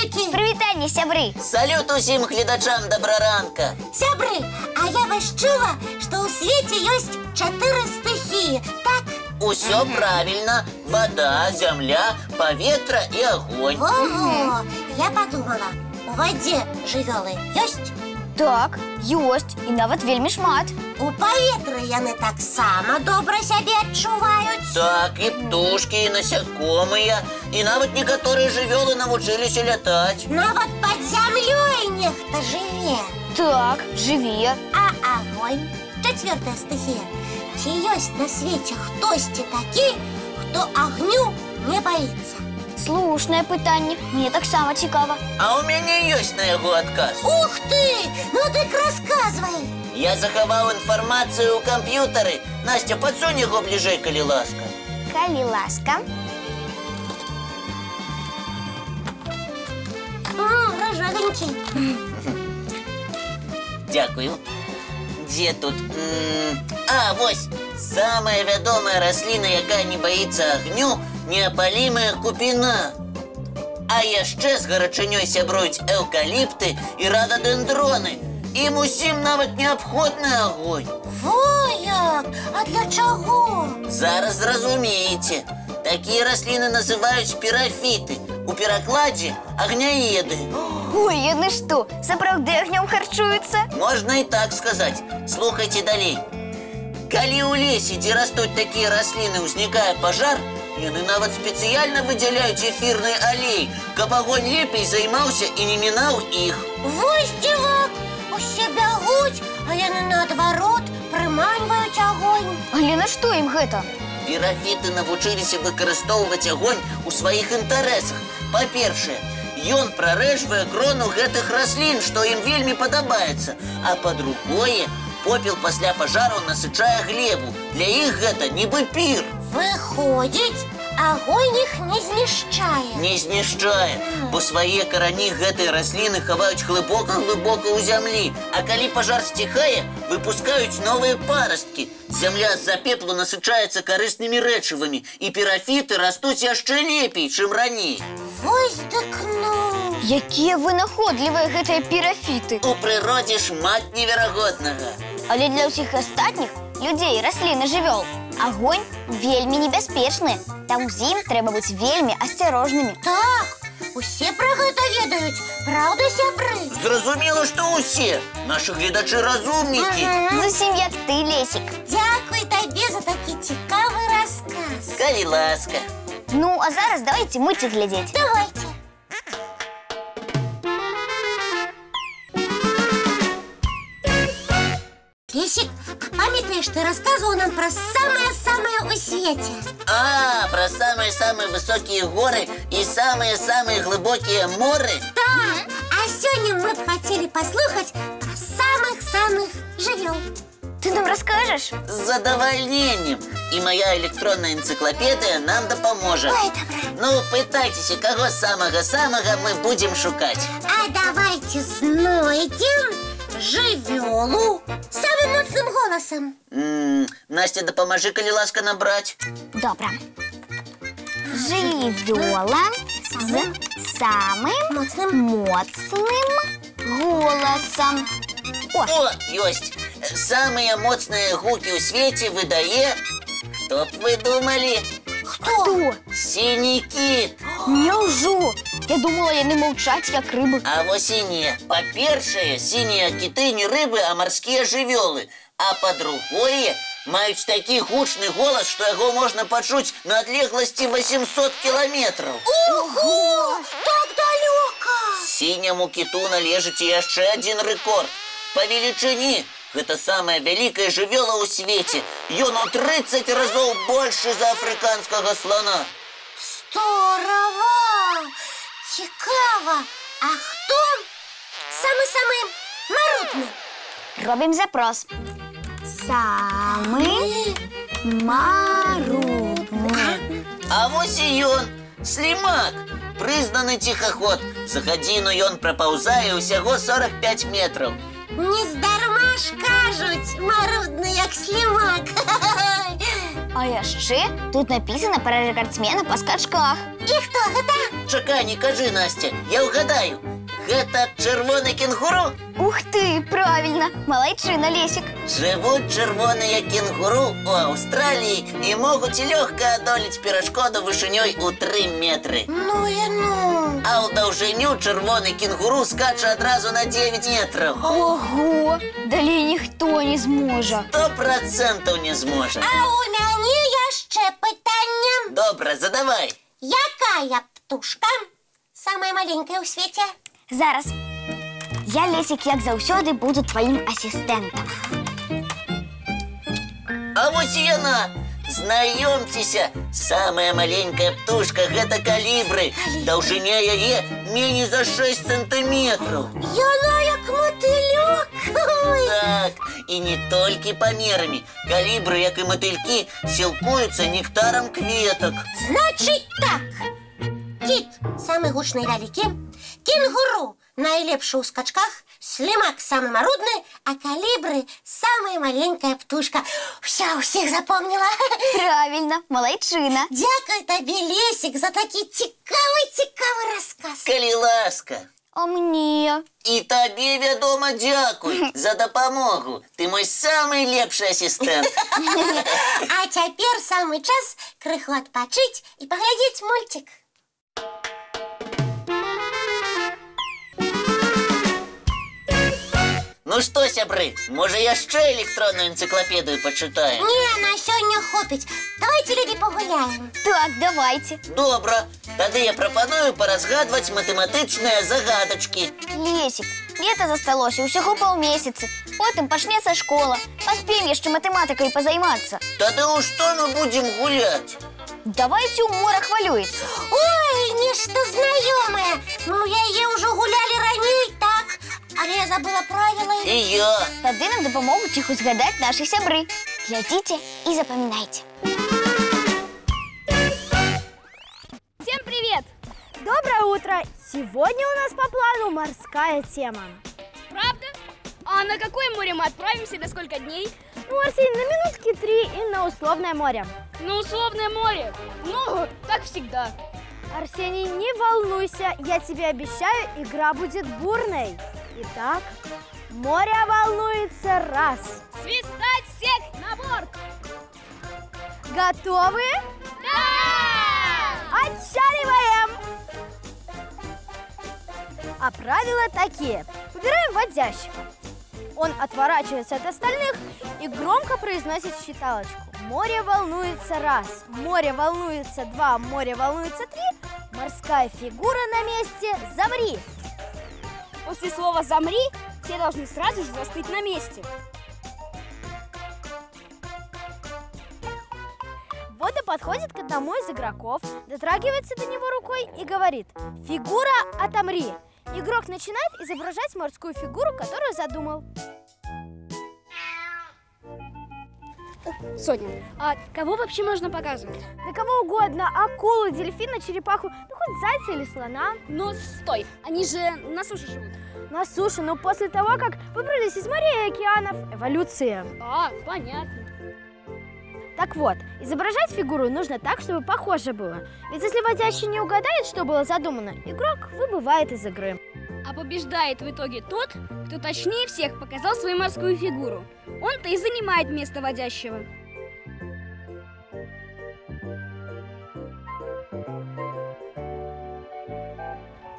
Сябрыкі! Прывітанне, сябры! Салют усім гледачам добраранка! Сябры, а я вас чула, што ў свеце ёсць 4 стыхіі, так? Усё правильно. Вода, земля, поветра и огонь. Ого! Я подумала, у вадзе жывёлы ёсць? Так, ёсць, і нават вельмі шмат. У паветры яны таксама добра сябе адчуваюць. Так, и птушки, и насекомые, и нават некоторые жывёлы навучыліся лятаць. Нават пад зямлёй нехта жыве. Так, жыве. А агонь, 4-я стыхія. Ці ёсць на свеце хтосьці такі, хто агню не баіцца? Слушнае пытанне, мне таксама цікава. А у мяне ёсць на яго адказ. Ух ты! Ну дык расказвай. Я захаваў інфармацыю ў камп'ютары. Настя, падсунь яго бліжэй, калі ласка. Калі ласка. Ражавенькі. Дякую. Дзе тут? А, вось. Самая вядомая расліна, якая не баіцца агню, неапалімая купіна. А яшчэ з гарачынёй сябруюць эўкаліпты і рададендроны. Ім усім нават неабходны агонь. Во як! А для чаго? Зараз зразумееце. Такія расліны называюць пірафіты. У перакладзе агняеды. Ой, яны што, сапраўды агнём харчуюцца? Можна і так сказаць. Слухайце далей. Калі ў лесе, дзе растуць такія расліны, узнікае пажар, яны нават спецыяльна выдзяляюць эфірны алей, каб агонь лепей займаўся і не мінаў іх. Вось дзівак! Усе бягуць, а яны наадварот прыманьваюць агонь. Але на што ім гэта? Пірафіты навучыліся выкарыстоўваць агонь у сваіх інтарэсах. Па-першае, ён прарэжвае крону гэтых раслін, што ім вельмі падабаецца. А па-другое, попел пасля пажару насычае глебу. Для іх гэта нібы пір. Выходзіць, агонь іх не знішчае. Не знішчае, бо свае карані гэтай расліны хаваюць глыбока-глыбока ў зямлі. А калі пажар сціхае, выпускаюць новыя парасткі. Зямля з-за пеплу насычаецца карыснымі рэчывамі, і пірафіты растуць яшчэ лепей, чым раней. Вось дык ну! Якія вынаходлівыя гэтыя пірафіты. У прыродзе шмат неверагоднага. Але для ўсіх астатніх, людзей, раслін і жывёл, агонь вельмі небяспечны. Таму з ім трэба быць вельмі асцярожнымі. Так, усе пра гэта ведаюць, праўда, сябры? Зразумела, што ўсе. Нашы гледачы разумнікі. Зусім як ты, Лесік. Дзякуй табе за такі цікавы расказ. Калі ласка. Ну, а зараз давайте мульцік глядзець. Давайте. Лесик, памятаешь, ты рассказывал нам про самое-самое у свете? А, про самые-самые высокие горы и самые-самые глубокие моры? Так, а сегодня мы бы хотели послухать про самых-самых жывёл. Ты нам расскажешь? С задовольнением. И моя электронная энциклопедия нам допоможет. Ой, добра. Ну, пытайтесь, кого самого-самого мы будем шукать. А давайте знойдем жывёлу самым моцным голосом. Настя, допоможи, калі ласка, набрать. Добра. Жывёла з самым моцным голосом. О, ёсць. Самые моцныя гукі ў свеце выдае... Хто б вы думалі? Хто? Сіні кіт. Няўжо? Я думала, яны маўчаць, як рыбы. А вось і не. Па-першае, сінія кіты не рыбы, а марскія жывёлы. А па-другое, маюць такі гучны голас, што яго можна пачуць на адлегласці 800 кіламетраў. Ого! Так далёка! Сіняму кіту належыць яшчэ адзін рэкорд. Па велічыні гэта самая вялікая жывёла ў свеце. Ён у 30 разоў большы за афрыканскага слона. Здорово! Цікава! А хто самы-самы марудны? Робім запрос. Самы марудны. А вось і ён, слімак, прызнаны ціхаход. За гадзіну ён прапаўзае ўсяго 45 метраў. Нездарма ж кажуць, марудны як слімак. А А яшчэ тут написано про рекордсмена по скачках. І хто гэта? Чакай, не кажи, Настя, я угадаю. Гэта чырвоны кенгуру? Ух ты, правильно, малайчына, Лесик. Живуть червоные кенгуру у Австралии и могут легко одолеть перешкоду вышиней у 3 метры. Ну і ну. А у довжиню червоний кенгуру скаче одразу на 9 метров. Ого, далей ніхто не зможа. 100% не зможе. А у мяне яшчэ пытанне. Добре, задавай. Якая птушка самая маленькая ў свеце? Зараз. Я, Лесик, як заўсёды, буду твоим ассистентом. А вось і яна. Знаёмцеся, самая маленькая птушка – гэта калібры. Даўжыня яе меней за 6 сантиметров. Яна як мотылёк. Ой. Так, і не толькі памерамі. Калібры, як і матылькі, сілкуюцца нектарам кветак. Значить так. Кіт самый гучны і вялікі, кенгуру найлепшы ў скачках, слімак самый марудны, а калібры самая маленькая птушка. Усіх запомнила. Правильно, малайчына. Дякую табе, Лесик, за такі цікавы расказ. Калі ласка. А мне? І табе, вядома, дзякуй за дапамогу. Ты мой самый лепшы асістэнт. А цяпер самы час крыху адпачыць і паглядзець мульцік. Ну што, сябры, можа яшчэ электронную энцыклапедыю пачытаем? Не, на сёння хопіць. Давайте, люди, пагуляем. Так, давайте. Добра, тады я прапаную паразгадваць матэматычныя загадачкі. Лесик, лето засталося ўсяго паўмесяцы. Потым пачнецца школа. Паспеем яшчэ матэматыкай пазаймацца. Тады ў што мы будзем гуляць? Давайте у мора хвалюецца. Ой, нешта знаёмае. Ну, яе ўжо гулялі раней, так? Але я забыла правила. І я. Тады нам дапамогуць іх узгадаць нашы сябры. Глядзіце і запамінайце. Всем привет! Доброе утро! Сегодня у нас по плану морская тема. Правда? А на какое море мы отправимся, на сколько дней? Ну, Арсений, на минутки 3 и на условное море. На условное море. Ну, как всегда. Арсений, не волнуйся, я тебе обещаю, игра будет бурной. Итак, море волнуется раз. Свистать всех на борт! Готовы? Да! Отчаливаем! А правила такие. Выбираем водящего. Он отворачивается от остальных и громко произносит считалочку. Море волнуется раз, море волнуется два, море волнуется три. Морская фигура на месте, замри. После слова «замри» все должны сразу же застыть на месте. Вода подходит к одному из игроков, дотрагивается до него рукой и говорит: «Фигура, отомри». Игрок начинает изображать морскую фигуру, которую задумал. Соня, а кого вообще можно показывать? Да кого угодно, акулу, дельфина, черепаху, ну хоть зайца или слона. Но стой, они же на суше живут. На суше, но после того, как выбрались из морей и океанов, эволюция. А, понятно. Так вот, изображать фигуру нужно так, чтобы похоже было. Ведь если водящий не угадает, что было задумано, игрок выбывает из игры. А побеждает в итоге тот, кто точнее всех показал свою морскую фигуру. Он-то и занимает место водящего.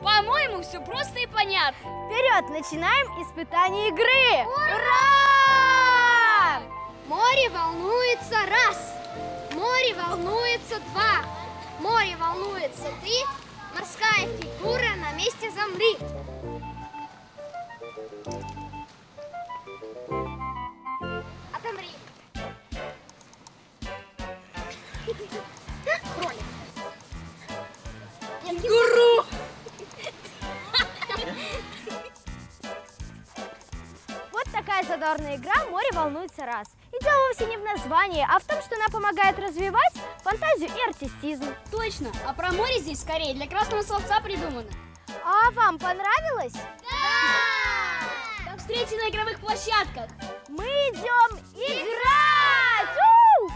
По-моему, все просто и понятно. Вперед, начинаем испытание игры! Ура! Море волнуется раз, море волнуется два, море волнуется три, морская фигура на месте замри. Отомри. Кролик. Гуру! Вот такая задорная игра «Море волнуется раз». И дело вовсе не в названии, а в том, что она помогает развивать фантазию и артистизм. Точно, а про море здесь скорее для красного словца придумано. А вам понравилось? До встречи на игровых площадках! Мы идем играть! У!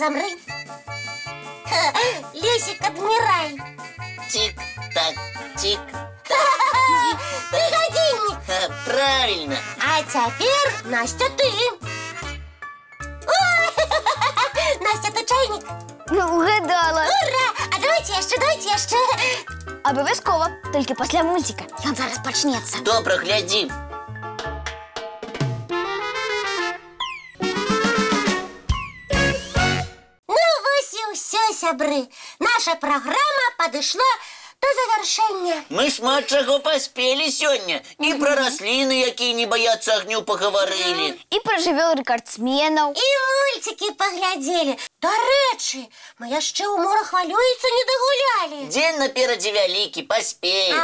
замри. Лесик, адмирай. Тик-так, тик. Ты годинник. Правильно. А теперь, Настя, ты. Ой, Настя, ты чайник. Угадала. Ура! А давайте еще. Обов'язково, тільки після мультика. Ён зараз почнеться. Добре, глядім. Ну, вось і ўсё, сябры. Наша праграма падышла до завершэння. Мы шмат чаго паспелі сёння. І пра расліны, якія не баяцца агню, пагаварылі. І пра жывёл рэкардсменаў. І мультики паглядзелі. Дарэчы, мы яшчэ ў мора хвалюецца не дагулялі. Дзень наперадзе вялікі, паспеем.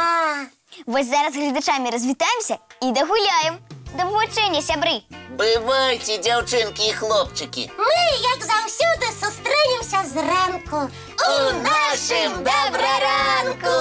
Вось зараз гледачамі развітаемся і дагуляем. Да пабачэння, сябры. Бывайце, дзяўчынкі і хлопчыкі. Мы, як заўсёды, сустрэнемся зранку. У нашым добраранку!